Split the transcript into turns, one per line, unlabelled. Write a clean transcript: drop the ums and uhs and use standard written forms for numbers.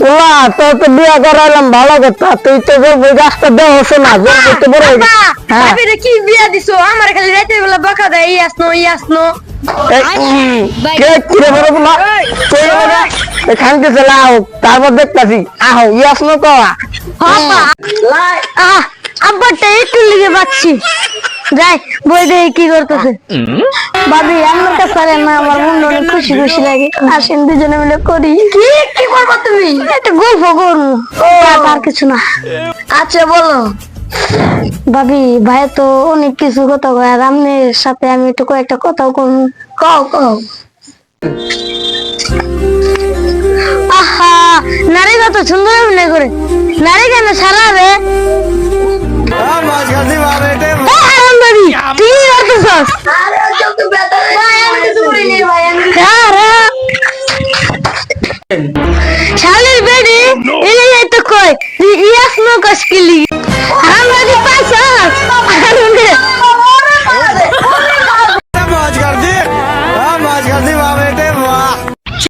OLA তো তো বিয়া করাইলাম ভালো কথা, তুই তো ওই গাছটা দেওয়া হচ্ছে না, তো বড় হয়ে গেছে। হ্যাঁ
ভাবি রে কি বিয়া দিছো আমার খালি রাতে বেলা বকা দেয় ই আসনো
কে কিরে বড় বলা তুই বড় এখান থেকে লাও, তারপর দেখতাছি আহো ইয়াস নো কওয়া
বাবা আব্বাটা একটু লিগে পাচ্ছি যাই বই দেখি কি করতেছে।
ভাবি আমার কাছে আর না, আমার মন অনেক খুশি খুশি লাগে। আসেন দুজনে মিলে করি।
কি কি করবা তুমি?
একটা গল্প করবো, আর কিছু না।
আচ্ছা বলো।
ভাবি ভাই তো অনেক কিছু কথা কয়, আর আপনার সাথে আমি একটু কয়েকটা কথাও করবো।
কও কও।
আহা, নারী কত সুন্দর মনে করে, নারী কেন সারা রে? হারাম ভাবি তুই কি করতেছস?
আরে চল তো বেটা ভাই আমি কিছু করিনি ভাই আমি
শালা